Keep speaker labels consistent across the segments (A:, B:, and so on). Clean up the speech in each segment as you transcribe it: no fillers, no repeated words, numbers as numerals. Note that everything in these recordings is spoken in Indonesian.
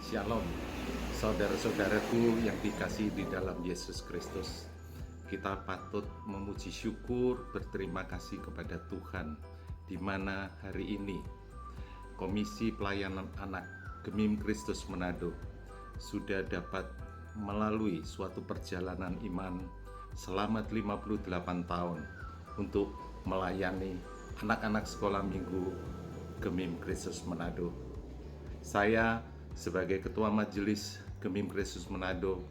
A: Shalom, saudara-saudaraku yang dikasihi di dalam Yesus Kristus. Kita patut memuji syukur, berterima kasih kepada Tuhan, di mana hari ini Komisi Pelayanan Anak Gemim Kristus Manado sudah dapat melalui suatu perjalanan iman selama 58 tahun untuk melayani anak-anak sekolah minggu Gemim Kristus Manado. Saya sebagai Ketua Majelis Gemim Kristus Manado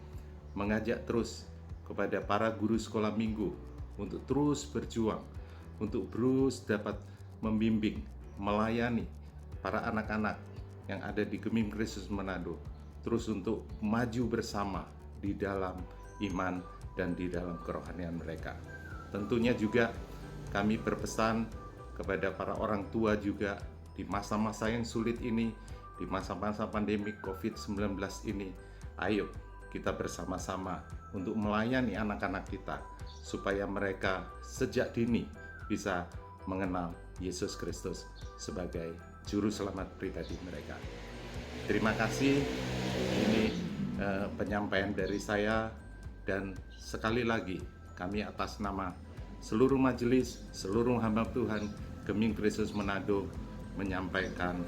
A: mengajak terus kepada para guru sekolah minggu untuk terus berjuang, untuk terus dapat membimbing, melayani para anak-anak yang ada di Gemim Kristus Manado, terus untuk maju bersama di dalam iman dan di dalam kerohanian mereka. Tentunya juga kami berpesan kepada para orang tua juga di masa-masa yang sulit ini, di masa-masa pandemi COVID-19 ini, ayo kita bersama-sama untuk melayani anak-anak kita supaya mereka sejak dini bisa mengenal Yesus Kristus sebagai juru selamat pribadi mereka. Terima kasih, ini penyampaian dari saya, dan sekali lagi kami atas nama seluruh majelis, seluruh hamba Tuhan Gemim Kristus Manado menyampaikan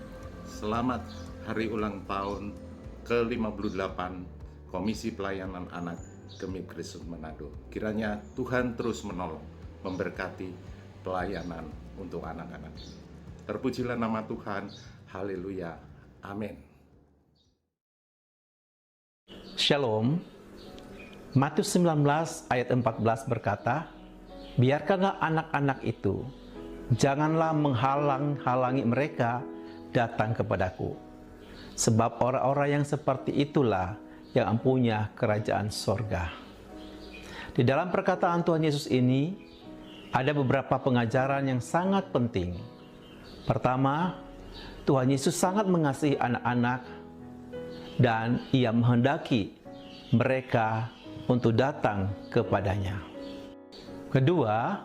A: selamat hari ulang tahun ke-58 Komisi Pelayanan Anak Gemim Kristus Manado. Kiranya Tuhan terus menolong, memberkati pelayanan untuk anak-anak. Terpujilah nama Tuhan. Haleluya. Amin.
B: Shalom. Matius 19 ayat 14 berkata, "Biarkanlah anak-anak itu, janganlah menghalang-halangi mereka datang kepadaku. Sebab orang-orang yang seperti itulah yang mempunyai kerajaan sorga." Di dalam perkataan Tuhan Yesus ini, ada beberapa pengajaran yang sangat penting. Pertama, Tuhan Yesus sangat mengasihi anak-anak dan Ia menghendaki mereka untuk datang kepadanya. Kedua,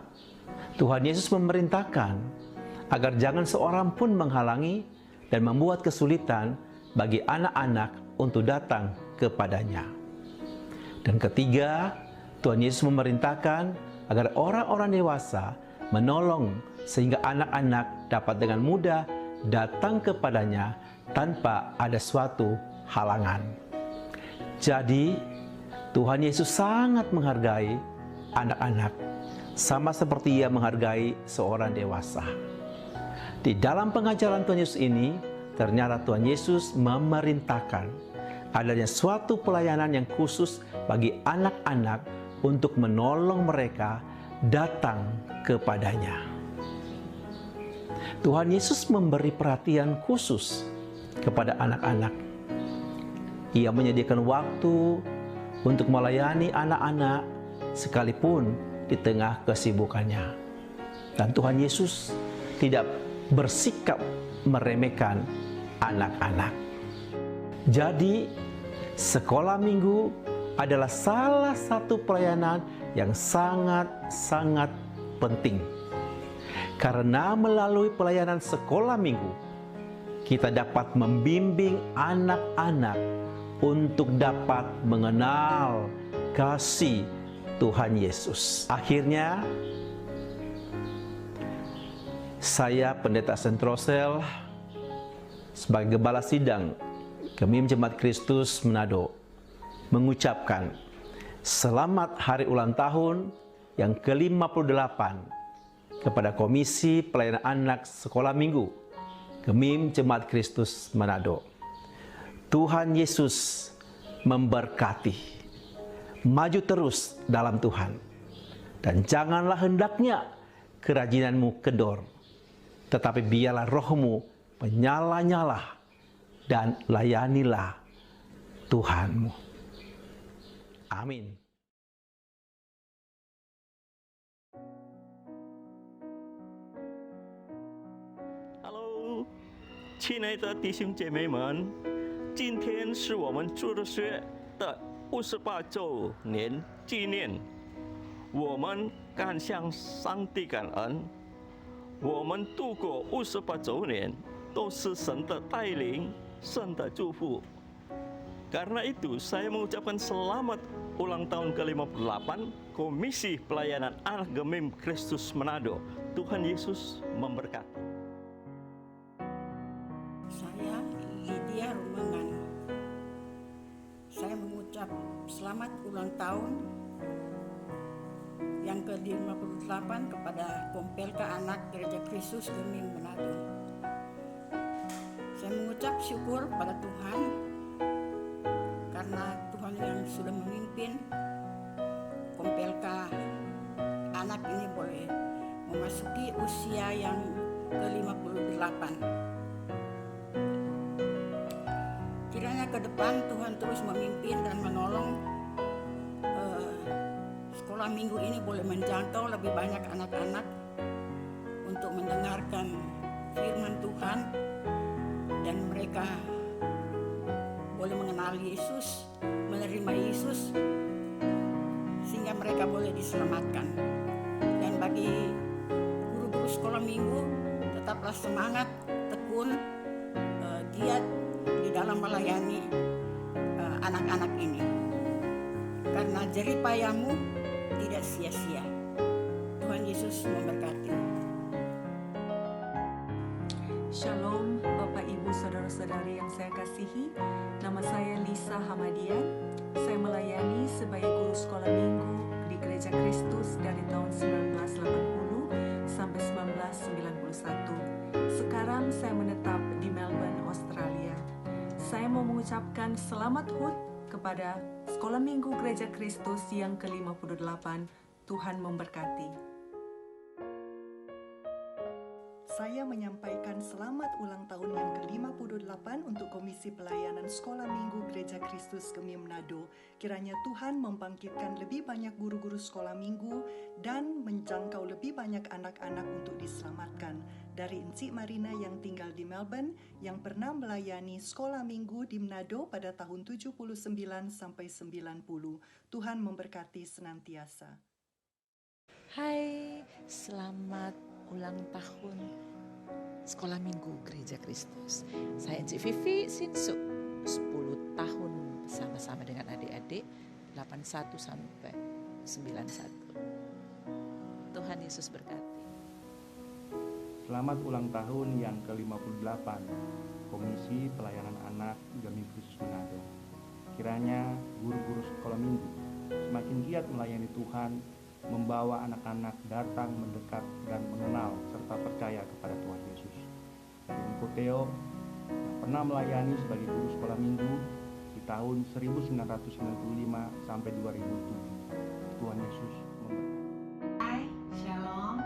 B: Tuhan Yesus memerintahkan agar jangan seorang pun menghalangi dan membuat kesulitan bagi anak-anak untuk datang kepadanya. Dan ketiga, Tuhan Yesus memerintahkan agar orang-orang dewasa menolong sehingga anak-anak dapat dengan mudah datang kepadanya tanpa ada suatu halangan. Jadi, Tuhan Yesus sangat menghargai anak-anak, sama seperti Ia menghargai seorang dewasa. Di dalam pengajaran Tuhan Yesus ini, ternyata Tuhan Yesus memerintahkan adanya suatu pelayanan yang khusus bagi anak-anak untuk menolong mereka datang kepadanya. Tuhan Yesus memberi perhatian khusus kepada anak-anak. Ia menyediakan waktu untuk melayani anak-anak sekalipun di tengah kesibukannya. Dan Tuhan Yesus tidak bersikap meremehkan anak-anak. Jadi, sekolah minggu adalah salah satu pelayanan yang sangat-sangat penting. Karena melalui pelayanan sekolah minggu, kita dapat membimbing anak-anak untuk dapat mengenal kasih Tuhan Yesus. Akhirnya, saya Pendeta Sentrosel sebagai Gembala Sidang Gemim Jemaat Kristus Manado mengucapkan selamat hari ulang tahun yang ke-58 kepada Komisi Pelayanan Anak Sekolah Minggu Gemim Jemaat Kristus Manado. Tuhan Yesus memberkati. Maju terus dalam Tuhan. Dan janganlah hendaknya kerajinanmu kendor, tetapi biarlah rohmu menyala-nyala dan layanilah Tuhanmu. Amin.
C: Hello， 亲爱的弟兄姐妹们，今天是我们主日学的58周年纪念，我们敢向上帝感恩。我们度过58周年，都是神的带领，神的祝福。Karena itu, saya mengucapkan selamat ulang tahun ke-58 Komisi Pelayanan Anak Gemim Kristus Manado. Tuhan Yesus memberkati.
D: Saya Lydia Rumangan. Saya mengucap selamat ulang tahun yang ke-58 kepada Kompelka Anak Gereja Kristus Gemim Manado. Saya mengucap syukur pada Tuhan karena Tuhan yang sudah memimpin Kompelka Anak ini boleh memasuki usia yang ke-58. Kiranya ke depan Tuhan terus memimpin dan menolong sekolah minggu ini boleh menjangkau lebih banyak anak-anak untuk mendengarkan firman Tuhan dan mereka boleh mengenal Yesus, menerima Yesus sehingga mereka boleh diselamatkan. Dan bagi guru-guru sekolah minggu, tetaplah semangat, tekun, giat di dalam melayani anak-anak ini. Karena jerih payahmu tidak sia-sia. Tuhan Yesus memberkati.
E: Shalom Bapak Ibu Saudara-saudari yang saya kasihi. Nama saya Lisa Hamadian. Saya melayani sebagai guru sekolah minggu di Gereja Kristus dari tahun 1980 sampai 1991. Sekarang saya menetap di Melbourne, Australia. Saya mau mengucapkan selamat HUT kepada Sekolah Minggu Gereja Kristus yang ke-58. Tuhan memberkati.
F: Saya menyampaikan selamat ulang tahun yang ke-58 untuk Komisi Pelayanan Sekolah Minggu Gereja Kristus Gemim Manado. Kiranya Tuhan membangkitkan lebih banyak guru-guru sekolah minggu dan menjangkau lebih banyak anak-anak untuk diselamatkan. Dari Encik Marina yang tinggal di Melbourne, yang pernah melayani sekolah minggu di Manado pada tahun 79 sampai 90. Tuhan memberkati senantiasa.
G: Hai, selamat ulang tahun Sekolah Minggu Gereja Kristus. Saya Encik Vivi Sinsuk, 10 tahun bersama-sama dengan adik-adik, 81 sampai 91. Tuhan Yesus berkati.
H: Selamat ulang tahun yang ke-58 Komisi Pelayanan Anak Gemim Kristus Manado. Kiranya guru-guru sekolah minggu semakin giat melayani Tuhan, membawa anak-anak datang mendekat dan mengenal serta percaya kepada Tuhan Yesus. Ibu Theo yang pernah melayani sebagai guru sekolah minggu di tahun 1995 sampai 2007. Tuhan Yesus memberkati.
I: Hai, Shalom.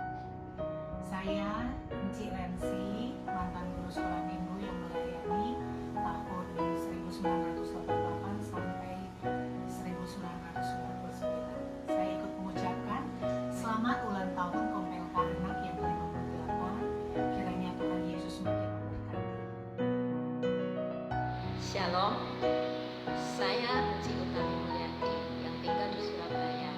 I: Saya Encik Rensi, mantan guru sekolah minggu yang melayani tahun 1988 sampai 1999. Saya ikut mengucapkan selamat ulang tahun Kompelka Anak yang ke-58. Kiranya Tuhan Yesus makin memberkati.
J: Shalom, saya Encik Utami Mulyadi yang tinggal di Surabaya.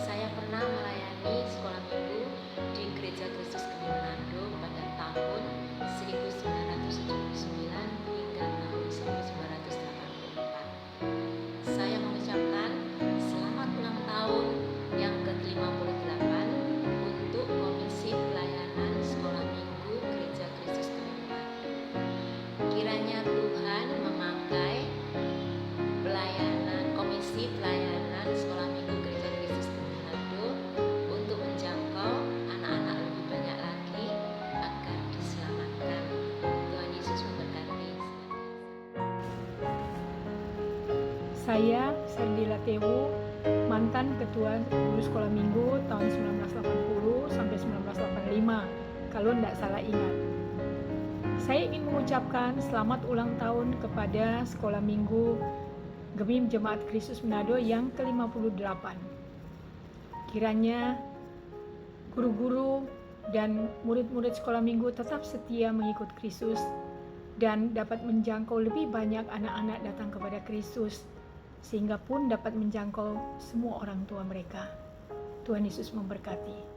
J: Saya pernah melayani sekolah minggu di Gereja Kristus Gemim Manado pada tahun 1979 hingga tahun 1984. Saya mengucapkan selamat ulang tahun yang ke-58 untuk Komisi Pelayanan Sekolah Minggu Gereja Kristus Gemim Manado. Kiranya Tuhan memakai Komisi Pelayanan Sekolah Minggu Gereja Kristus Gemim Manado untuk menjangkau anak-anak lebih banyak lagi agar diselamatkan. Tuhan Yesus memberkati.
K: Saya Serdila Tewu, mantan Ketua Guru Sekolah Minggu tahun 1980 sampai 1985, kalau tidak salah ingat. Saya ingin mengucapkan selamat ulang tahun kepada Sekolah Minggu Gemim Jemaat Kristus Manado yang ke-58. Kiranya guru-guru dan murid-murid sekolah minggu tetap setia mengikut Kristus dan dapat menjangkau lebih banyak anak-anak datang kepada Kristus, sehingga pun dapat menjangkau semua orang tua mereka. Tuhan Yesus memberkati.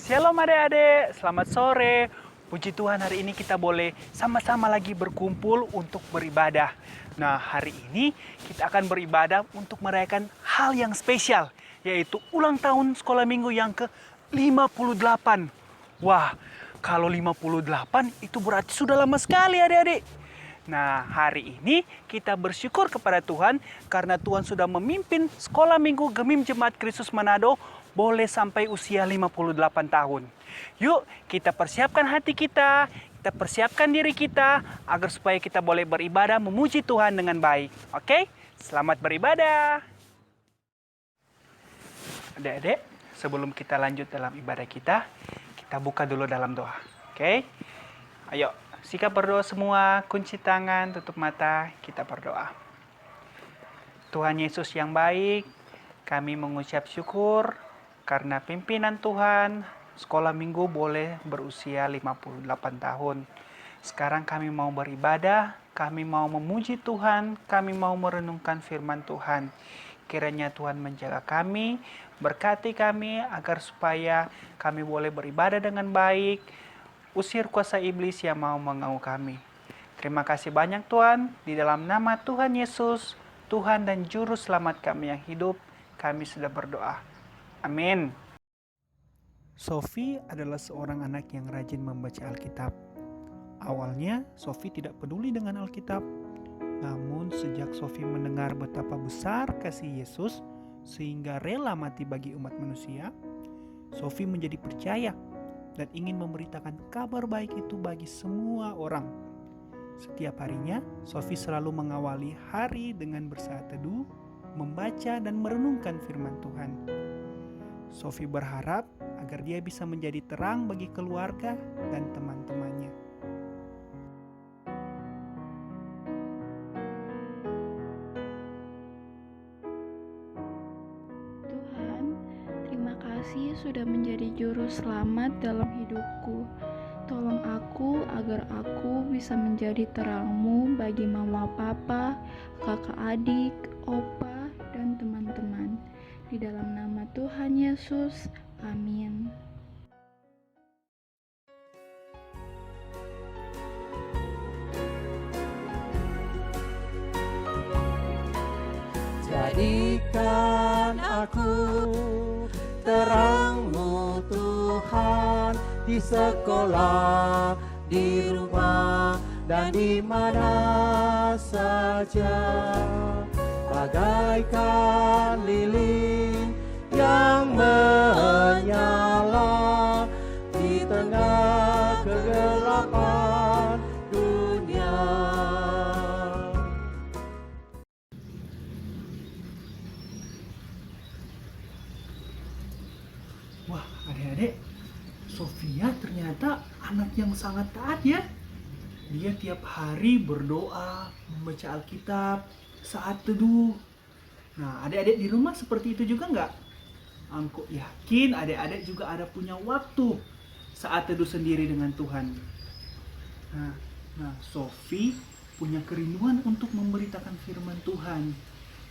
L: Shalom adik-adik, selamat sore. Puji Tuhan hari ini kita boleh sama-sama lagi berkumpul untuk beribadah. Nah hari ini kita akan beribadah untuk merayakan hal yang spesial, yaitu ulang tahun sekolah minggu yang ke-58. Wah, kalau 58 itu berarti sudah lama sekali adik-adik. Nah hari ini kita bersyukur kepada Tuhan karena Tuhan sudah memimpin sekolah minggu Gemim Jemaat Kristus Manado boleh sampai usia 58 tahun. Yuk kita persiapkan hati kita persiapkan diri kita agar supaya kita boleh beribadah memuji Tuhan dengan baik. Oke? Selamat beribadah. Adik-adik, sebelum kita lanjut dalam ibadah kita buka dulu dalam doa. Oke? Ayo, sikap berdoa semua, kunci tangan, tutup mata, kita berdoa. Tuhan Yesus yang baik, kami mengucap syukur karena pimpinan Tuhan, sekolah minggu boleh berusia 58 tahun. Sekarang kami mau beribadah, kami mau memuji Tuhan, kami mau merenungkan firman Tuhan. Kiranya Tuhan menjaga kami, berkati kami agar supaya kami boleh beribadah dengan baik, usir kuasa iblis yang mau mengganggu kami. Terima kasih banyak Tuhan, di dalam nama Tuhan Yesus, Tuhan dan Juru Selamat kami yang hidup, kami sudah berdoa. Amin. Sophie adalah seorang anak yang rajin membaca Alkitab. Awalnya, Sophie tidak peduli dengan Alkitab. Namun, sejak Sophie mendengar betapa besar kasih Yesus sehingga rela mati bagi umat manusia, Sophie menjadi percaya dan ingin memberitakan kabar baik itu bagi semua orang. Setiap harinya, Sophie selalu mengawali hari dengan bersaat teduh, membaca dan merenungkan firman Tuhan. Sophie berharap agar dia bisa menjadi terang bagi keluarga dan teman-temannya.
M: Tuhan, terima kasih sudah menjadi juru selamat dalam hidupku. Tolong aku agar aku bisa menjadi terang-Mu bagi mama papa, kakak adik, opa, dan teman-teman. Di dalam nama Tuhan Yesus, amin.
N: Jadikan aku terang-Mu Tuhan, di sekolah, di rumah, dan di mana saja. Bagaikan lilin yang menyala di tengah kegelapan dunia.
L: Wah, adik-adik, Sophia ternyata anak yang sangat taat ya. Dia tiap hari berdoa, membaca Alkitab, saat teduh. Nah, adik-adik di rumah seperti itu juga nggak? Aku yakin adik-adik juga ada punya waktu saat teduh sendiri dengan Tuhan. Nah, Sophie punya kerinduan untuk memberitakan firman Tuhan.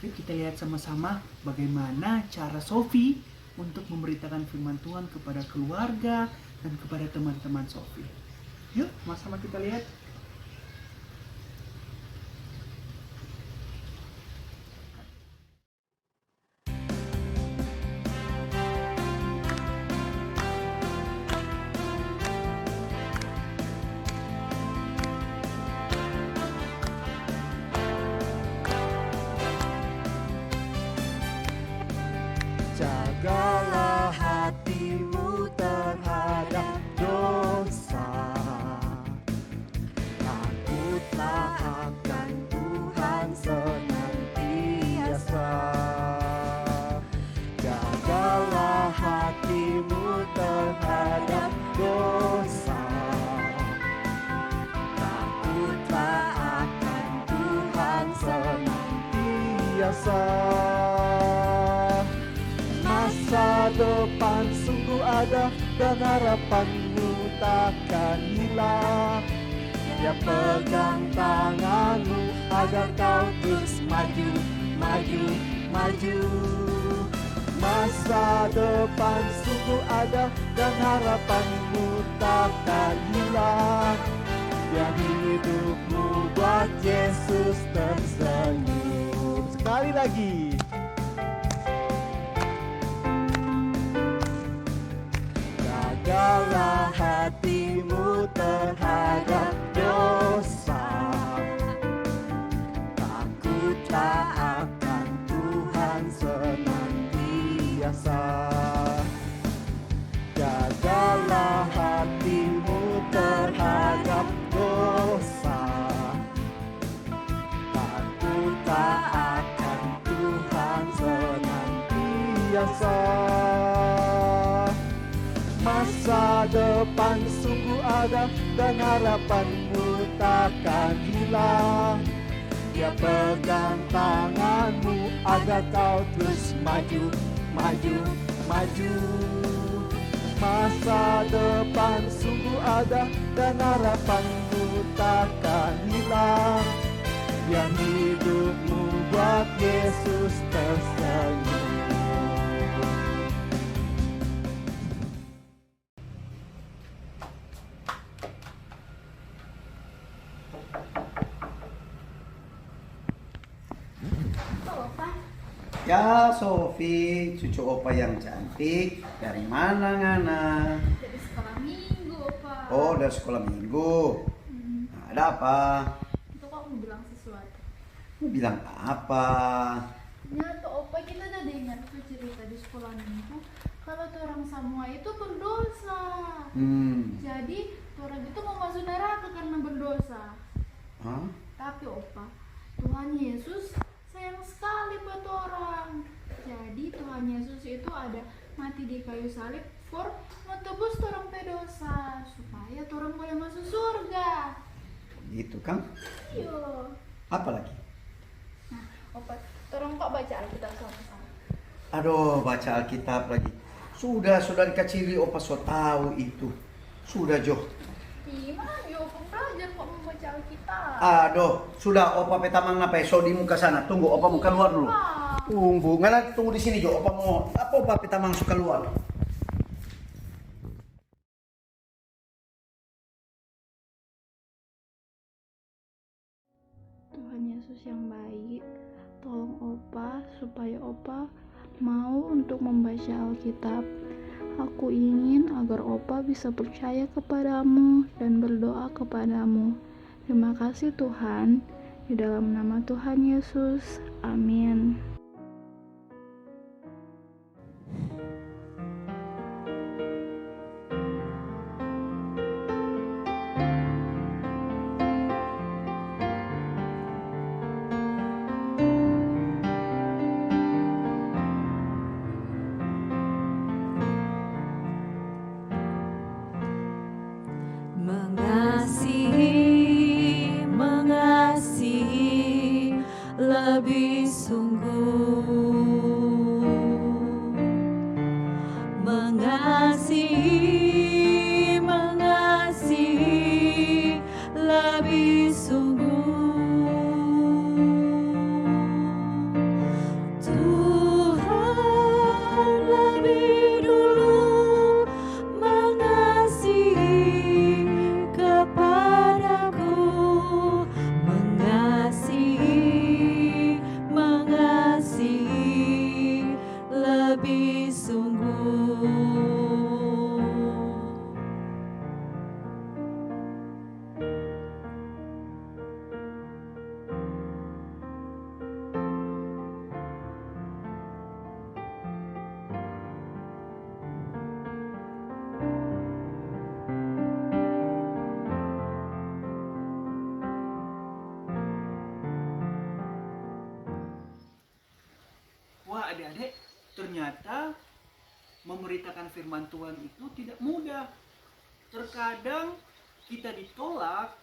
L: Yuk kita lihat sama-sama bagaimana cara Sophie untuk memberitakan firman Tuhan kepada keluarga dan kepada teman-teman Sophie. Yuk, sama-sama kita lihat.
N: Jagalah hatimu terhadap dosa. Takutlah akan Tuhan senantiasa. Jagalah hatimu terhadap dosa. Takutlah akan Tuhan senantiasa. Masa depan sungguh ada dan harapanmu takkan hilang. Dia pegang tanganmu agar kau terus maju, maju, maju. Masa depan sungguh ada dan harapanmu takkan hilang. Biar hidupmu buat Yesus tersenyum. Sekali lagi. Jagalah hatimu terhadap dosa. Takutlah akan Tuhan senantiasa. Jagalah hatimu terhadap dosa. Takutlah akan Tuhan senantiasa. Masa depan sungguh ada dan harapanmu takkan hilang. Dia pegang tanganmu agar kau terus maju, maju, maju. Masa depan sungguh ada dan harapanmu takkan hilang. Biar hidupmu buat Yesus tersenyum.
O: Ya, Sofi, cucu opa yang cantik. Dari mana, Ngana?
P: Dari sekolah minggu, Opa.
O: Oh, dari sekolah minggu. Nah, ada apa?
P: Itu kok mau bilang sesuatu.
O: Mau bilang apa?
P: Ternyata Opa, kita udah dengar tuh cerita di sekolah minggu kalau orang semua itu berdosa. Jadi orang itu mau masuk neraka karena berdosa.
O: Hah?
P: Tapi Opa, Tuhan Yesus sayang sekali buat orang. Jadi Tuhan Yesus itu ada mati di kayu salib for menebus orang pedosa supaya orang boleh masuk surga.
O: Gitu, Kang?
P: Iya.
O: Apa lagi?
P: Nah, Opa, orang kok baca Alkitab sama-sama?
O: Aduh, baca Alkitab lagi. Sudah dikacili opa so tahu itu. Sudah, Jo.
P: Gimana ya Opa belajar kok membaca Alkitab?
O: Aduh, sudah opa petamang nape so di muka sana. Tunggu opa mau keluar dulu. Tunggu, ngana tunggu di sini Jo. Opa mau apa opa petamang suka keluar.
M: Tuhan Yesus yang baik, tolong Opa supaya Opa mau untuk membaca Alkitab. Aku ingin agar Opa bisa percaya kepadamu dan berdoa kepadamu. Terima kasih Tuhan, di dalam nama Tuhan Yesus, amin.
Q: Mengasihi, mengasihi lebih sungguh. Mengasihi, mengasihi lebih sungguh. Tuhan lebih dulu mengasihi kepadaku, mengasihi, mengasihi lebih sungguh.
L: Wah, adik-adik, ternyata memberitakan firman Tuhan itu tidak mudah. Terkadang kita ditolak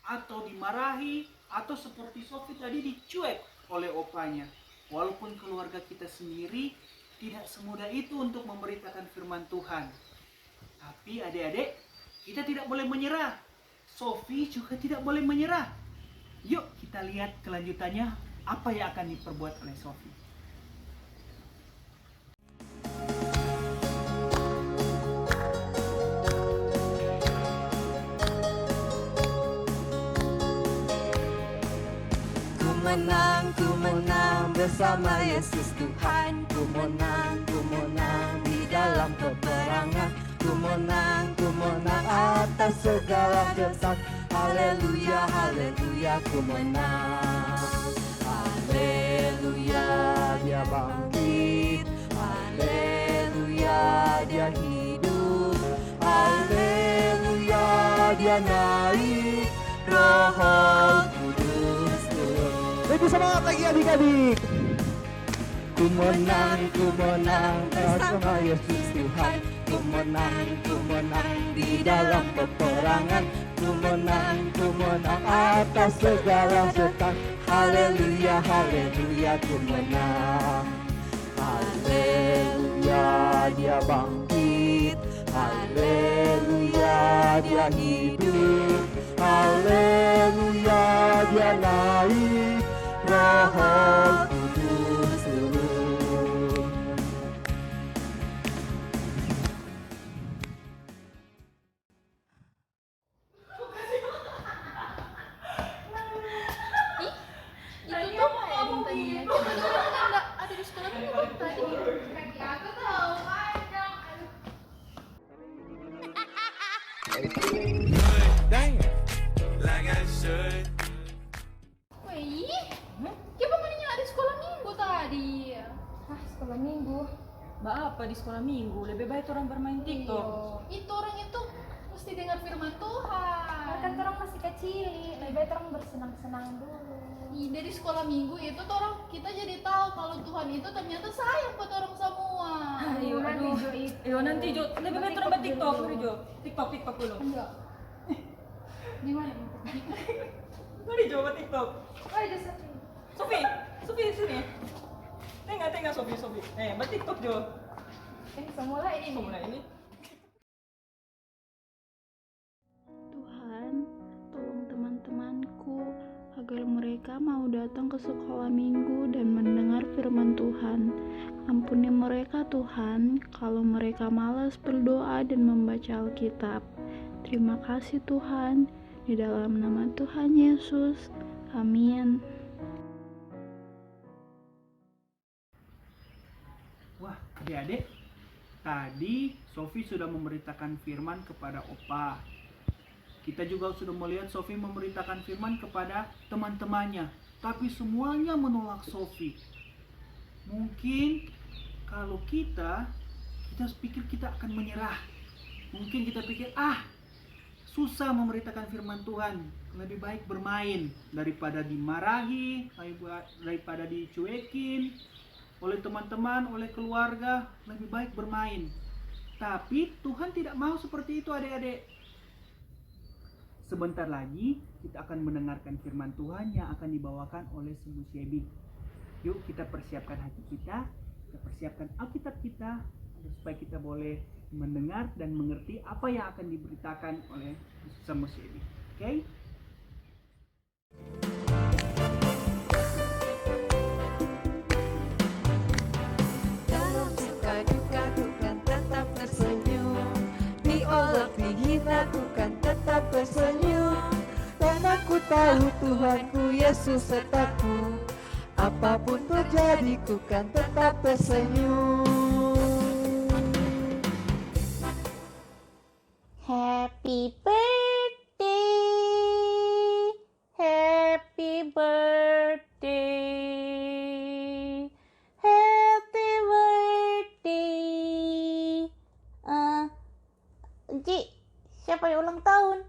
L: atau dimarahi atau seperti Sofi tadi dicuek oleh opanya. Walaupun keluarga kita sendiri tidak semudah itu untuk memberitakan firman Tuhan. Tapi adik-adik, kita tidak boleh menyerah. Sofi juga tidak boleh menyerah. Yuk kita lihat kelanjutannya apa yang akan diperbuat oleh Sofi.
Q: menang bersama Yesus Tuhan. Ku menang di dalam peperangan. Ku menang atas segala dosa. Haleluya, haleluya, ku menang. Haleluya, dia bangkit. Haleluya, dia hidup. Haleluya, dia naik. Roh Kudus turun.
N: Lebih semangat lagi adik-adik.
Q: Ku menang bersama Yesus Tuhan. Ku menang di dalam peperangan. Ku menang atas segala setan. Haleluya, haleluya, ku menang. Haleluya, dia bangkit. Haleluya, dia hidup. Haleluya, dia naik. Roh Kudus turun.
P: Itu tuh kamu tadinya nggak ada di sekolah minggu tadi. Aku tahu panjang.
R: Like I should.
P: Wih, kita mau nanya di sekolah minggu tadi.
K: Sekolah minggu? Mbak apa di sekolah minggu? Lebih baik orang bermain TikTok.
P: Itu orang itu mesti dengar firman Tuhan.
K: Kan orang masih kecil, lebih baik orang bersenang-senang dulu.
P: Dari sekolah minggu itu tuh orang kita jadi tahu kalau Tuhan itu ternyata sayang buat orang semua.
K: Nanti Jo, lebih baik orang TikTok dulu Jo. TikTok dulu.
P: Enggak. Gimana?
K: Mari Jo buat TikTok.
P: Oh, ada Sofi.
K: Sofi sini. Tengah Sofi. Buat TikTok Jo.
P: Semula ini.
M: Tuhan, tolong teman-temanku agar mereka mau datang ke sekolah minggu dan mendengar firman Tuhan. Ampuni mereka Tuhan, kalau mereka malas berdoa dan membaca Alkitab. Terima kasih Tuhan, di dalam nama Tuhan Yesus. Amin.
L: Wah, adik-adik, tadi Sofi sudah memberitakan firman kepada Opa. Kita juga sudah melihat Sofi memberitakan firman kepada teman-temannya, tapi semuanya menolak Sofi. Mungkin kalau kita pikir kita akan menyerah. Mungkin kita pikir, susah memberitakan firman Tuhan. Lebih baik bermain daripada dimarahi, daripada dicuekin oleh teman-teman, oleh keluarga. Lebih baik bermain. Tapi Tuhan tidak mau seperti itu adik-adik. Sebentar lagi kita akan mendengarkan firman Tuhan yang akan dibawakan oleh Semu Syebi. Yuk kita persiapkan hati kita persiapkan Alkitab kita supaya kita boleh mendengar dan mengerti apa yang akan diberitakan oleh Semu Syebi. Oke?
Q: Dalam suka duka ku kan tetap tersenyum. Diolok dihina ku kan tetap tersenyum. Dan aku tahu Tuhanku Yesus sertaku. Apapun terjadi ku kan tetap tersenyum.
G: Happy birthday, happy birthday, happy birthday. Ci, siapa yang ulang tahun?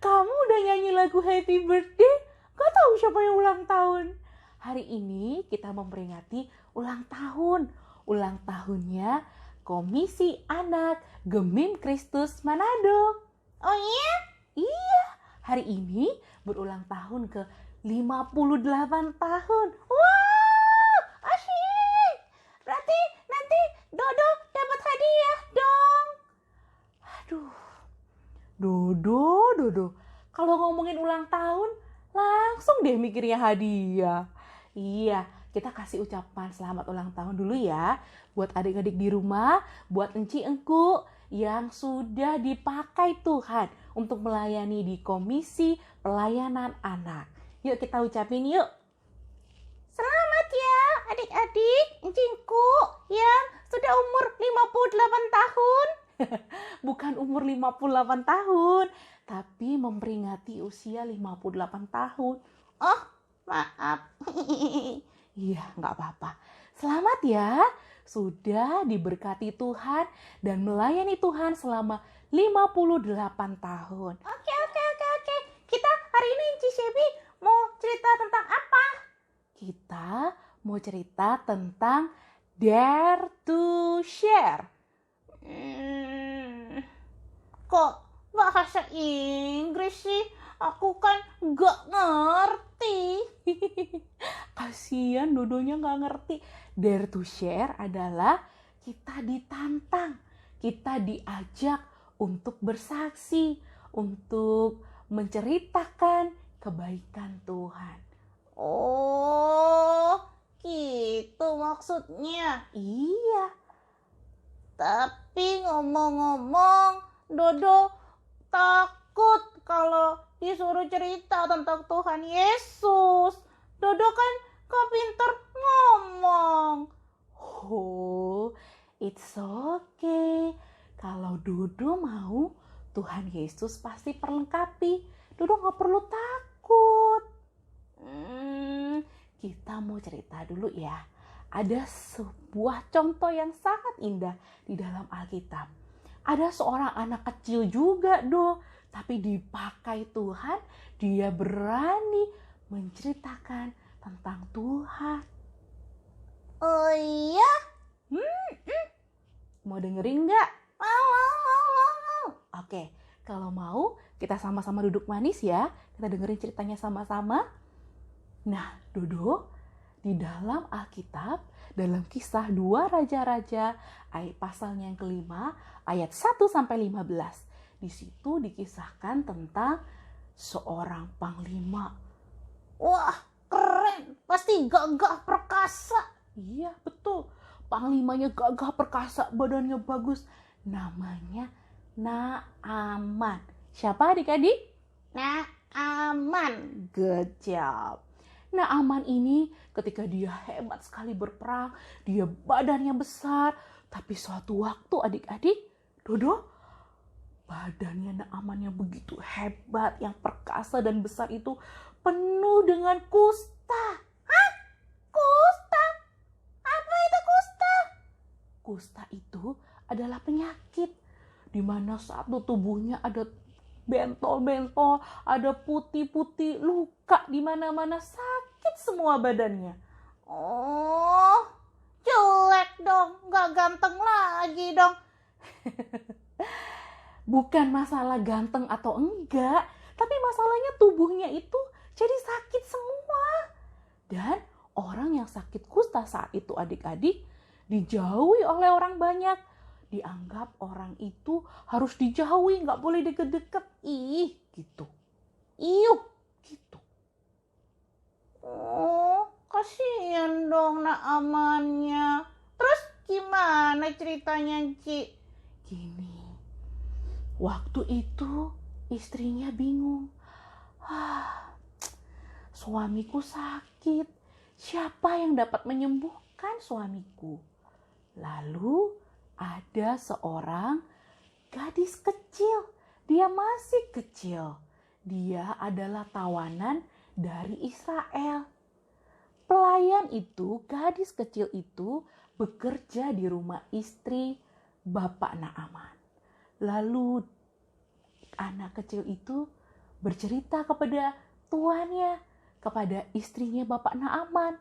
G: Kamu udah nyanyi lagu Happy Birthday? Gak tahu siapa yang ulang tahun. Hari ini kita memperingati ulang tahun. Ulang tahunnya Komisi Anak Gemim Kristus Manado. Oh iya? Iya, hari ini berulang tahun ke 58 tahun. Wow, asyik. Berarti nanti Dodo dapat hadiah dong. Aduh, Dodo. Kalau ngomongin ulang tahun, langsung deh mikirnya hadiah. Iya, kita kasih ucapan selamat ulang tahun dulu ya. Buat adik-adik di rumah, buat enci engku yang sudah dipakai Tuhan untuk melayani di Komisi Pelayanan Anak. Yuk kita ucapin yuk. Selamat ya adik-adik encingku yang sudah umur 58 tahun. Bukan umur 58 tahun, tapi memperingati usia 58 tahun. Oh, maaf. Iya, nggak apa-apa. Selamat ya, sudah diberkati Tuhan dan melayani Tuhan selama 58 tahun. Oke. Kita hari ini Ci Shebi mau cerita tentang apa? Kita mau cerita tentang Dare to Share. Kok bahasa Inggris sih? Aku kan gak ngerti. Kasian Dodonya gak ngerti. Dare to Share adalah kita ditantang, kita diajak untuk bersaksi, untuk menceritakan kebaikan Tuhan. Oh, gitu maksudnya. Iya. Tapi ngomong-ngomong, Dodo takut kalau disuruh cerita tentang Tuhan Yesus. Dodo kan gak pinter ngomong. Oh, it's okay. Kalau Dodo mau, Tuhan Yesus pasti perlengkapi. Dodo gak perlu takut. Kita mau cerita dulu ya. Ada sebuah contoh yang sangat indah di dalam Alkitab. Ada seorang anak kecil juga tapi dipakai Tuhan, dia berani menceritakan tentang Tuhan. Oh iya? Mau dengerin nggak? Mau. Oke, kalau mau kita sama-sama duduk manis ya. Kita dengerin ceritanya sama-sama. Nah, Dodo, di dalam Alkitab, dalam kisah 2 Raja-Raja, pasalnya yang kelima, ayat 1-15. Di situ dikisahkan tentang seorang panglima. Wah, keren. Pasti gagah perkasa. Iya, betul. Panglimanya gagah perkasa, badannya bagus. Namanya Naaman. Siapa adik-adik? Naaman. Good job. Naaman ini ketika dia hebat sekali berperang, dia badannya besar, tapi suatu waktu adik-adik, Dodo, badannya Naaman yang begitu hebat, yang perkasa dan besar itu penuh dengan kusta. Hah? Kusta? Apa itu kusta? Kusta itu adalah penyakit di mana satu tubuhnya ada bentol-bentol, ada putih-putih, luka di mana-mana, sakit semua badannya. Oh, jelek dong, gak ganteng lagi dong. Bukan masalah ganteng atau enggak, tapi masalahnya tubuhnya itu jadi sakit semua. Dan orang yang sakit kusta saat itu adik-adik dijauhi oleh orang banyak. Dianggap orang itu harus dijauhi, nggak boleh deket-deket. Ih, gitu. Iup, gitu. Oh, kasihan dong Naamannya. Terus gimana ceritanya, Ci? Gini, waktu itu istrinya bingung. Suamiku sakit. Siapa yang dapat menyembuhkan suamiku? Lalu ada seorang gadis kecil. Dia masih kecil. Dia adalah tawanan dari Israel. Pelayan itu, gadis kecil itu bekerja di rumah istri Bapak Naaman. Lalu anak kecil itu bercerita kepada tuannya, kepada istrinya Bapak Naaman.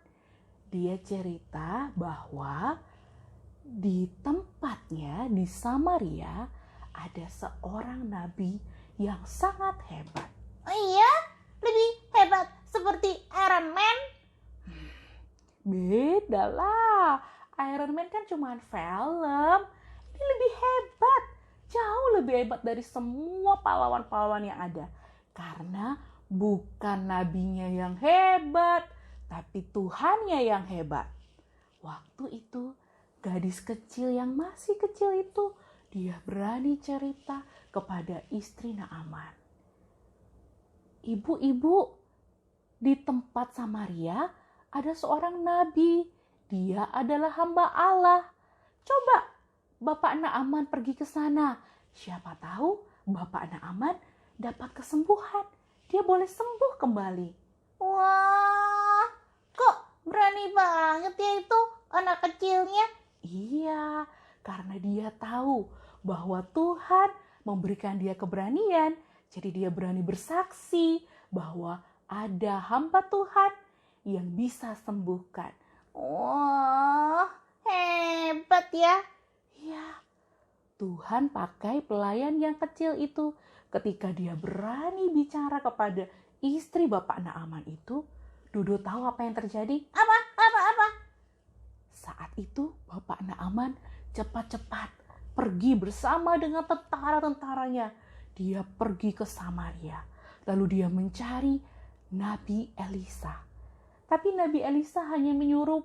G: Dia cerita bahwa di tempatnya di Samaria ada seorang nabi yang sangat hebat. Oh iya? Lebih hebat seperti Iron Man? Beda lah. Iron Man kan cuma film. Ini lebih hebat. Jauh lebih hebat dari semua pahlawan-pahlawan yang ada. Karena bukan nabinya yang hebat, tapi Tuhannya yang hebat. Waktu itu gadis kecil yang masih kecil itu, dia berani cerita kepada istri Naaman. Ibu-ibu, Di tempat Samaria ada seorang nabi. Dia adalah hamba Allah. Coba Bapak Naaman pergi ke sana. Siapa tahu Bapak Naaman dapat kesembuhan. Dia boleh sembuh kembali.
S: Wah, kok berani banget ya itu anak kecilnya?
G: Iya, karena dia tahu bahwa Tuhan memberikan dia keberanian. Jadi dia berani bersaksi bahwa ada hamba Tuhan yang bisa sembuhkan.
S: Wah, hebat ya.
G: Ya, Tuhan pakai pelayan yang kecil itu ketika dia berani bicara kepada istri Bapak Naaman itu. Dodo tahu apa yang terjadi?
S: Apa?
G: Saat itu Bapak Naaman cepat-cepat pergi bersama dengan tentara-tentaranya. Dia pergi ke Samaria. Lalu dia mencari Nabi Elisa. Tapi Nabi Elisa hanya menyuruh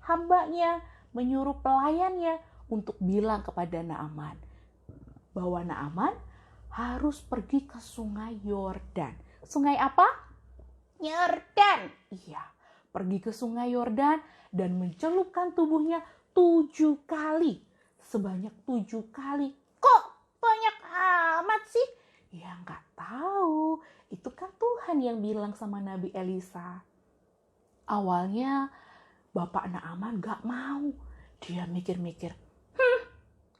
G: hambanya, menyuruh pelayannya untuk bilang kepada Naaman bahwa Naaman harus pergi ke sungai Yordan. Sungai apa?
S: Yordan.
G: Iya, pergi ke sungai Yordan dan mencelupkan tubuhnya 7 kali. Sebanyak 7 kali.
S: Kok banyak amat sih?
G: Ya nggak tahu. Itu kan Tuhan yang bilang sama Nabi Elisa. Awalnya Bapak Naaman gak mau. Dia mikir-mikir,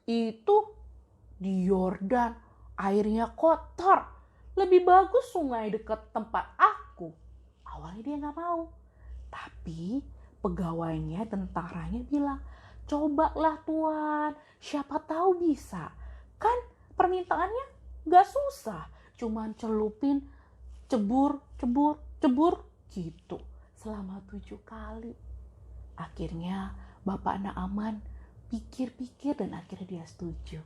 G: itu di Yordan airnya kotor. Lebih bagus sungai dekat tempat aku. Awalnya dia gak mau. Tapi pegawainya, tentaranya bilang, cobalah Tuan, siapa tahu bisa. Kan permintaannya gak susah. Cuman celupin, cebur gitu. Selama 7 kali. Akhirnya Bapak Naaman pikir-pikir dan akhirnya dia setuju.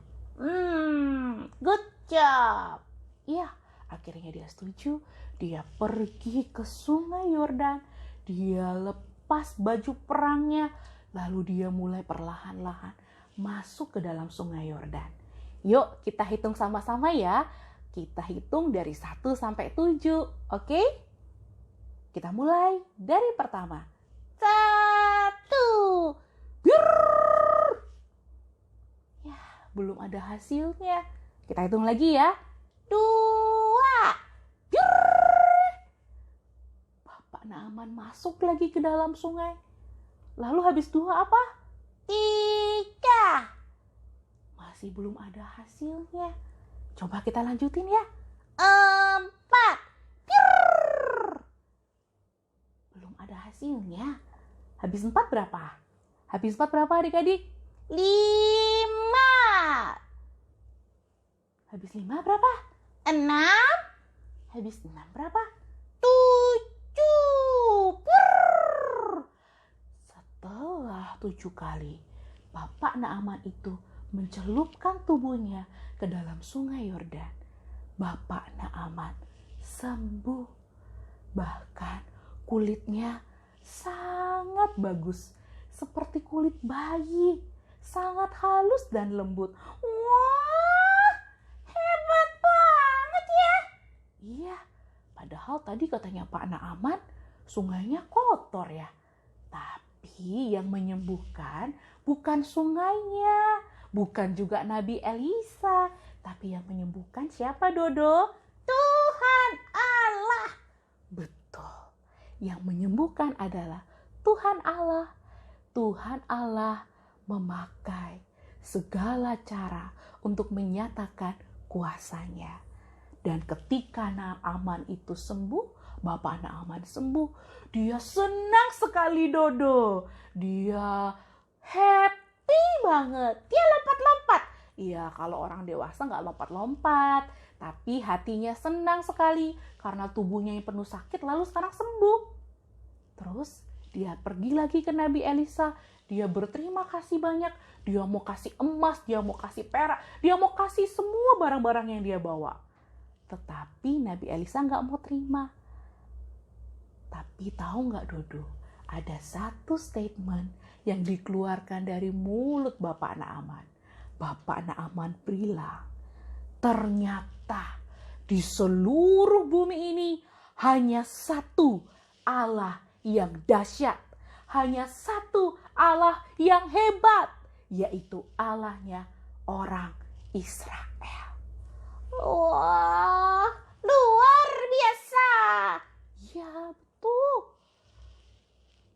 S: Good job.
G: Iya, akhirnya dia setuju. Dia pergi ke sungai Yordan. Dia lepas baju perangnya. Lalu dia mulai perlahan-lahan masuk ke dalam sungai Yordan. Yuk kita hitung sama-sama ya. Kita hitung dari 1 sampai 7. Oke? Kita mulai dari pertama.
S: 1.
G: Ya, belum ada hasilnya. Kita hitung lagi ya.
S: 2.
G: Bapak Naaman masuk lagi ke dalam sungai. Lalu habis 2 apa?
S: 3.
G: Masih belum ada hasilnya. Coba kita lanjutin ya.
S: 4.
G: Belum ada hasilnya. Habis 4 berapa? Habis 4 berapa adik-adik?
S: 5.
G: Habis 5 berapa?
S: 6.
G: Habis 6 berapa?
S: 7.
G: Setelah 7 kali, Bapak Naaman itu mencelupkan tubuhnya ke dalam sungai Yordan. Bapak Naaman sembuh. Bahkan kulitnya sangat bagus. Seperti kulit bayi. Sangat halus dan lembut.
S: Wah, hebat banget ya.
G: Iya, padahal tadi katanya Pak Naaman sungainya kotor ya. Tapi yang menyembuhkan bukan sungainya, bukan juga Nabi Elisa, tapi yang menyembuhkan siapa, Dodo?
S: Tuhan Allah.
G: Betul. Yang menyembuhkan adalah Tuhan Allah. Tuhan Allah memakai segala cara untuk menyatakan kuasanya. Dan ketika Naaman itu sembuh, Bapak Naaman sembuh, dia senang sekali, Dodo. Dia happy banget. Dia lompat-lompat. Iya, kalau orang dewasa nggak lompat-lompat. Tapi hatinya senang sekali karena tubuhnya yang penuh sakit lalu sekarang sembuh. Terus dia pergi lagi ke Nabi Elisa. Dia berterima kasih banyak. Dia mau kasih emas, dia mau kasih perak, dia mau kasih semua barang-barang yang dia bawa. Tetapi Nabi Elisa nggak mau terima. Tapi tahu nggak, Dodo? Ada satu statement yang dikeluarkan dari mulut Bapak Naaman. Bapak Naaman bilang, ternyata di seluruh bumi ini hanya satu Allah yang dahsyat, hanya satu Allah yang hebat, yaitu Allahnya orang Israel.
S: Wah, luar biasa.
G: Ya, betul.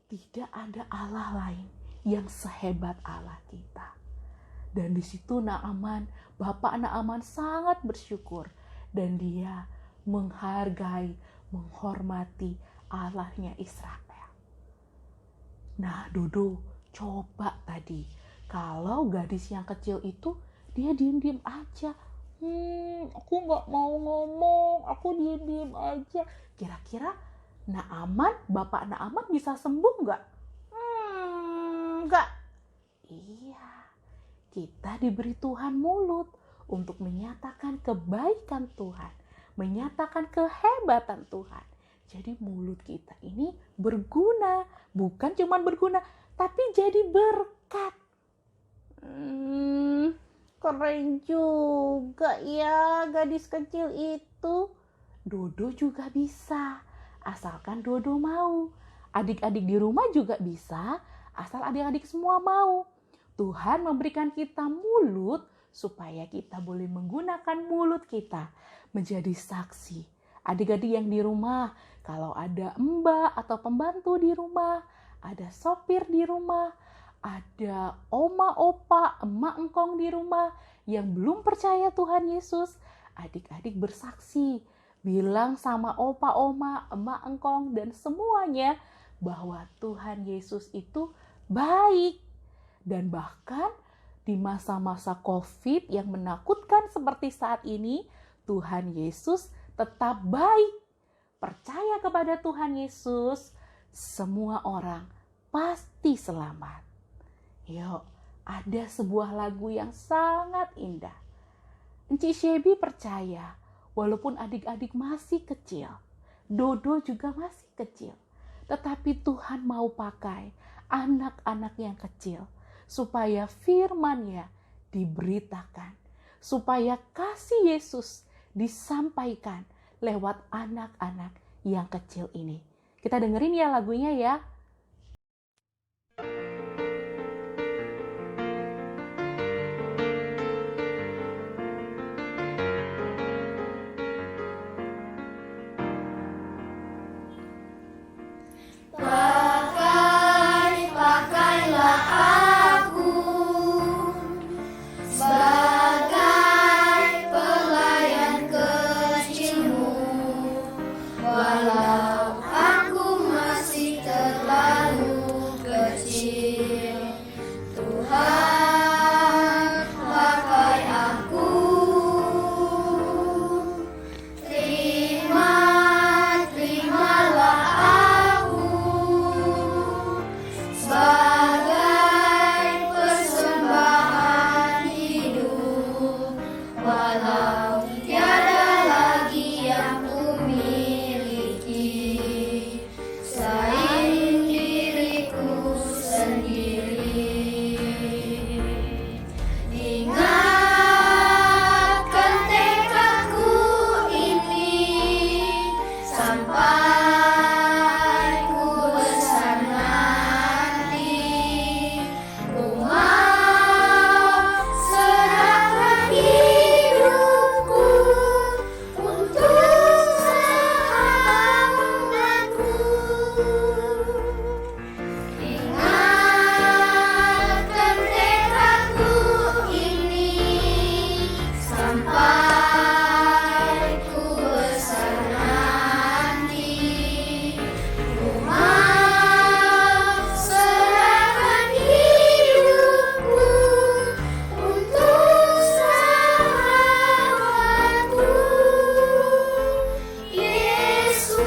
G: Tidak ada Allah lain yang sehebat Allah kita. Dan di situ Naaman, Bapak Naaman sangat bersyukur dan dia menghargai, menghormati Allahnya Israel. Nah, Dodo, coba tadi kalau gadis yang kecil itu dia diem-diem aja. Aku nggak mau ngomong, aku diem-diem aja. Kira-kira Naaman, Bapak Naaman bisa sembuh nggak?
S: Enggak.
G: Iya, kita diberi Tuhan mulut untuk menyatakan kebaikan Tuhan, menyatakan kehebatan Tuhan. Jadi mulut kita ini berguna, bukan cuma berguna, tapi jadi berkat.
S: Keren juga ya gadis kecil itu.
G: Dodo juga bisa, asalkan Dodo mau. Adik-adik di rumah juga bisa, asal adik-adik semua mau. Tuhan memberikan kita mulut supaya kita boleh menggunakan mulut kita menjadi saksi. Adik-adik yang di rumah, kalau ada mbak atau pembantu di rumah, ada sopir di rumah, ada oma, opa, emak, engkong di rumah yang belum percaya Tuhan Yesus, adik-adik bersaksi, bilang sama opa, oma, emak, engkong, dan semuanya bahwa Tuhan Yesus itu baik. Dan bahkan di masa-masa COVID yang menakutkan seperti saat ini, Tuhan Yesus tetap baik. Percaya kepada Tuhan Yesus, semua orang pasti selamat. Yuk, ada sebuah lagu yang sangat indah. Enci Shebi percaya, walaupun adik-adik masih kecil, Dodo juga masih kecil, tetapi Tuhan mau pakai anak-anak yang kecil, supaya firman-Nya diberitakan, supaya kasih Yesus disampaikan lewat anak-anak yang kecil ini. Kita dengerin ya lagunya ya.
S: Pakailah aku sebagai pelayan kecilmu, walau aku masih terlalu kecil. Tuhan, pakai aku. Terimalah aku sebagai persembahan hidup, walau tiada lagi yang kumiliki selain diriku sendiri. Ingatkan tekadku ini sampai ku besar nanti. Ku mau serahkan hidupku untuk sahabatku. Ingatkan tekadku ini sampai ku besar nanti. Ku mau serahkan hidupku untuk sahabatku, Yesus.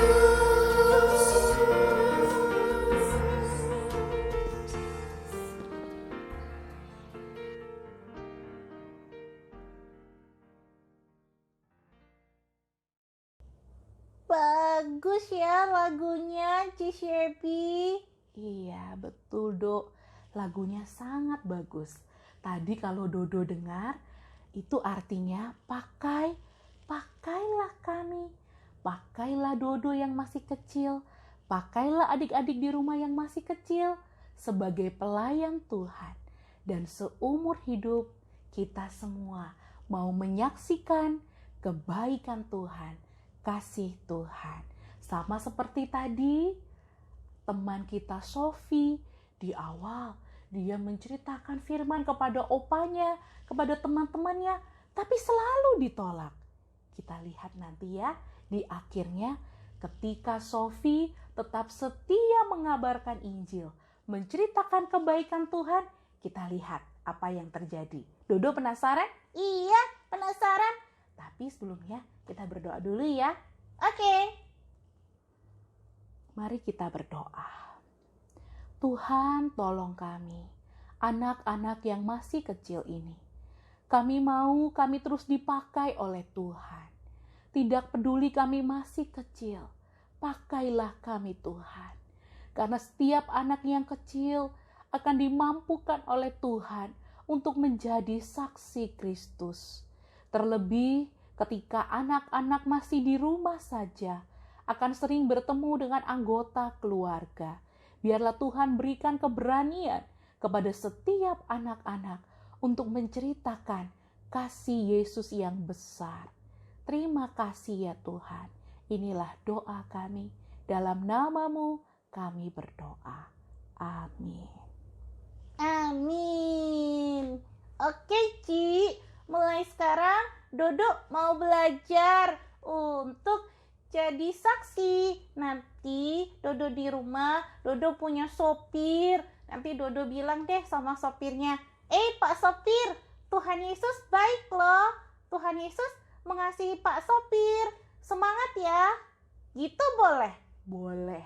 G: Bagus ya lagunya, Ci Shebi. Iya, betul, Dok. Lagunya sangat bagus. Tadi kalau Dodo dengar, itu artinya pakailah kami. pakailah Dodo yang masih kecil, pakailah adik-adik di rumah yang masih kecil sebagai pelayan Tuhan. Dan seumur hidup kita semua mau menyaksikan kebaikan Tuhan, kasih Tuhan. Sama seperti tadi, teman kita Sophie di awal, dia menceritakan firman kepada opanya, kepada teman-temannya, tapi selalu ditolak. Kita lihat nanti ya, di akhirnya ketika Sophie tetap setia mengabarkan Injil, menceritakan kebaikan Tuhan, kita lihat apa yang terjadi. Dodo penasaran? Iya, penasaran. Tapi sebelumnya kita berdoa dulu ya. Oke. Mari kita berdoa. Tuhan, tolong kami, anak-anak yang masih kecil ini. Kami mau kami terus dipakai oleh Tuhan. Tidak peduli kami masih kecil, pakailah kami Tuhan. Karena setiap anak yang kecil akan dimampukan oleh Tuhan untuk menjadi saksi Kristus. Terlebih ketika anak-anak masih di rumah saja, akan sering bertemu dengan anggota keluarga. Biarlah Tuhan berikan keberanian kepada setiap anak-anak untuk menceritakan kasih Yesus yang besar. Terima kasih ya Tuhan. Inilah doa kami. Dalam nama-Mu kami berdoa. Amin. Amin. Oke Ci, mulai sekarang Dodo mau belajar untuk jadi saksi. Nanti Dodo di rumah, Dodo punya sopir. Nanti Dodo bilang deh sama sopirnya, Pak sopir, Tuhan Yesus baik loh. Tuhan Yesus mengasihi Pak sopir. Semangat ya. Gitu boleh? Boleh.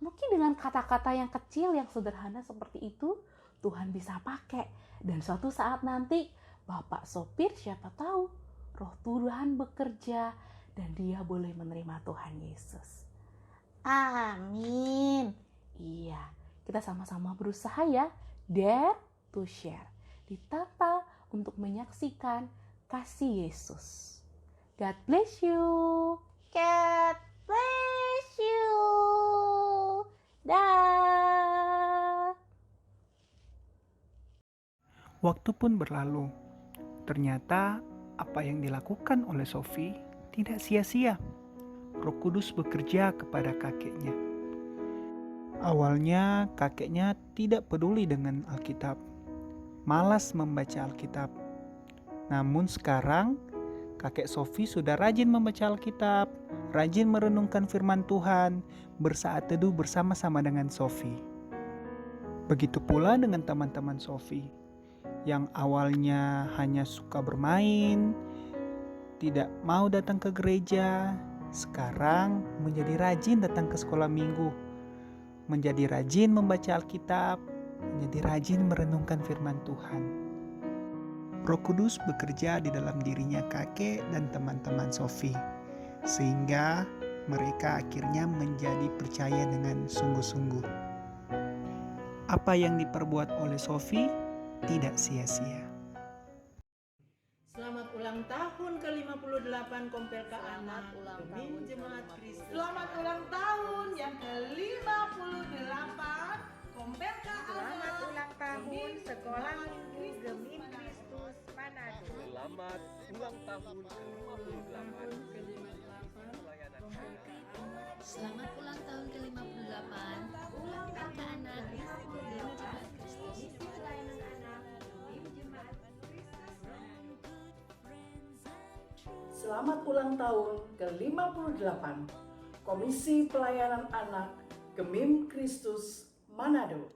G: Mungkin dengan kata-kata yang kecil, yang sederhana seperti itu, Tuhan bisa pakai. Dan suatu saat nanti, Bapak sopir siapa tahu, Roh Tuhan bekerja, dan dia boleh menerima Tuhan Yesus. Amin. Iya, kita sama-sama berusaha ya. Dare to share. Ditata untuk menyaksikan kasih Yesus. God bless you. God bless you. Dah.
L: Waktu pun berlalu. Ternyata apa yang dilakukan oleh Sophie tidak sia-sia. Roh Kudus bekerja kepada kakeknya. Awalnya kakeknya tidak peduli dengan Alkitab, malas membaca Alkitab. Namun sekarang kakek Sophie sudah rajin membaca Alkitab, rajin merenungkan firman Tuhan, bersaat teduh bersama-sama dengan Sophie. Begitu pula dengan teman-teman Sophie yang awalnya hanya suka bermain, tidak mau datang ke gereja, sekarang menjadi rajin datang ke sekolah minggu, menjadi rajin membaca Alkitab, menjadi rajin merenungkan firman Tuhan. Roh Kudus bekerja di dalam dirinya kakek dan teman-teman Sophie, sehingga mereka akhirnya menjadi percaya dengan sungguh-sungguh. Apa yang diperbuat oleh Sophie tidak sia-sia.
T: Selamat ulang tahun ke-58 Kompelka Anak Gemim Jemaat Kristus. Selamat ulang tahun yang ke-58 Kompelka Anak.
U: Selamat ulang tahun Sekolah Minggu Gemim Kristus Manado.
V: Selamat ulang tahun ke-58 pelayanan anak.
J: Selamat ulang tahun ke-58 Kompelka Anak Gemim Jemaat Kristus.
T: Selamat ulang tahun ke-58 Komisi Pelayanan Anak Gemim Kristus Manado.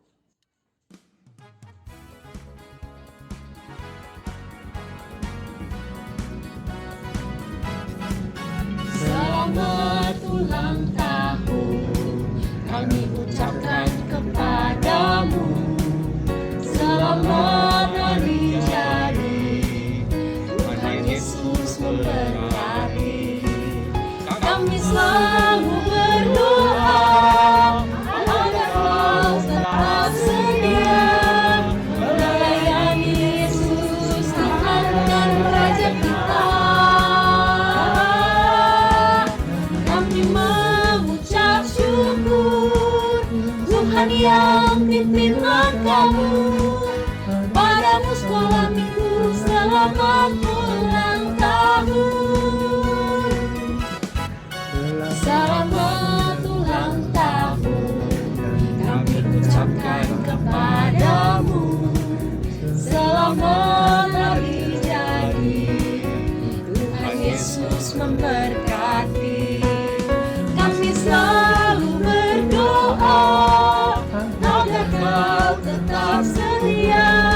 S: Selamat ulang tahun kami ucapkan kepadamu. Selamat hari jadi Tuhan Yesus memberkati. Kami selalu berdoa agar kau tetap setia melayani Yesus Tuhan dan Raja kita. Selamat ulang tahun. Selamat ulang tahun kami ucapkan kepadamu. Selamat hari jadi, Tuhan Yesus memberkati. Kami selalu berdoa agar kau tetap setia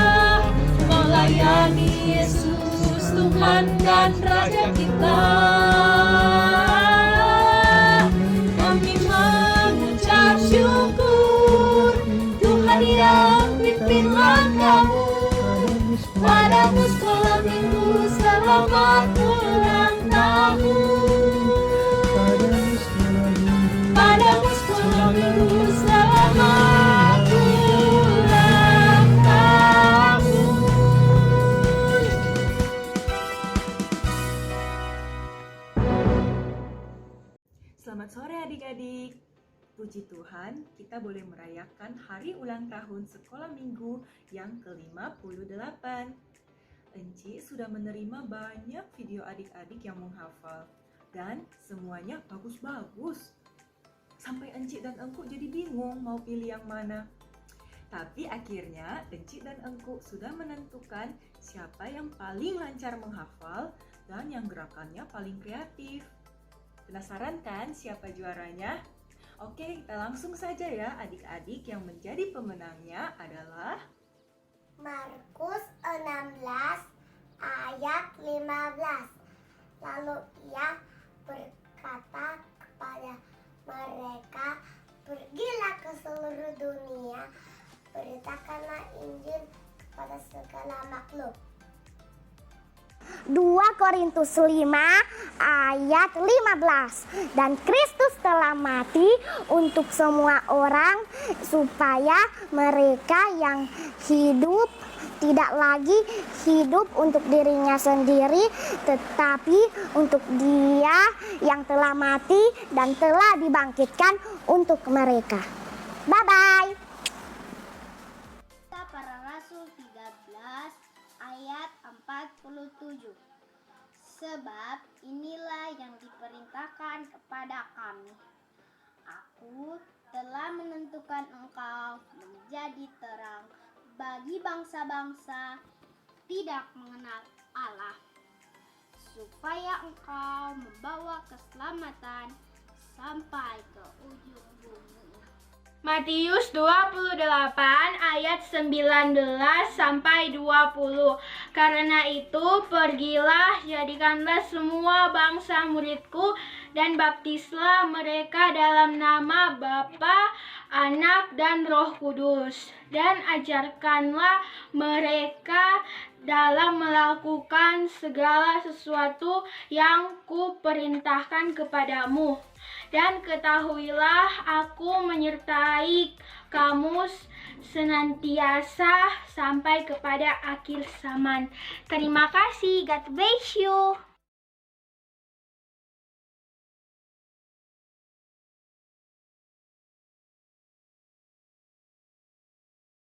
S: melayani Yesus Tuhan dan Raja kita. Kami mengucap syukur Tuhan yang pimpin langkahmu. Padamu sekolah minggu selamat ulang tahun. Padamu sekolah minggu selamat ulang tahun.
F: Selamat sore adik-adik. Puji Tuhan, kita boleh merayakan hari ulang tahun sekolah minggu yang ke-58. Enci sudah menerima banyak video adik-adik yang menghafal dan semuanya bagus-bagus. Sampai Enci dan Engku jadi bingung mau pilih yang mana. Tapi akhirnya Enci dan Engku sudah menentukan siapa yang paling lancar menghafal dan yang gerakannya paling kreatif. Penasaran kan siapa juaranya? Oke, kita langsung saja ya adik-adik. Yang menjadi pemenangnya adalah
A: Markus 16 ayat 15. Lalu ia berkata kepada mereka, pergilah ke seluruh dunia, beritakanlah Injil kepada segala makhluk.
B: 2 Korintus 5 ayat 15. Dan Kristus telah mati untuk semua orang supaya mereka yang hidup tidak lagi hidup untuk dirinya sendiri, tetapi untuk Dia yang telah mati dan telah dibangkitkan untuk mereka. Bye-bye.
A: Para Rasul 13 ayat 47. Sebab inilah yang diperintahkan kepada kami. Aku telah menentukan engkau menjadi terang bagi bangsa-bangsa tidak mengenal Allah, supaya engkau membawa keselamatan sampai ke ujung bumi.
W: Matius 28 ayat 19 sampai 20. Karena itu pergilah, jadikanlah semua bangsa muridku dan baptislah mereka dalam nama Bapa, Anak dan Roh Kudus, dan ajarkanlah mereka dalam melakukan segala sesuatu yang kuperintahkan kepadamu. Dan ketahuilah aku menyertai kamu senantiasa sampai kepada akhir zaman. Terima kasih. God bless you.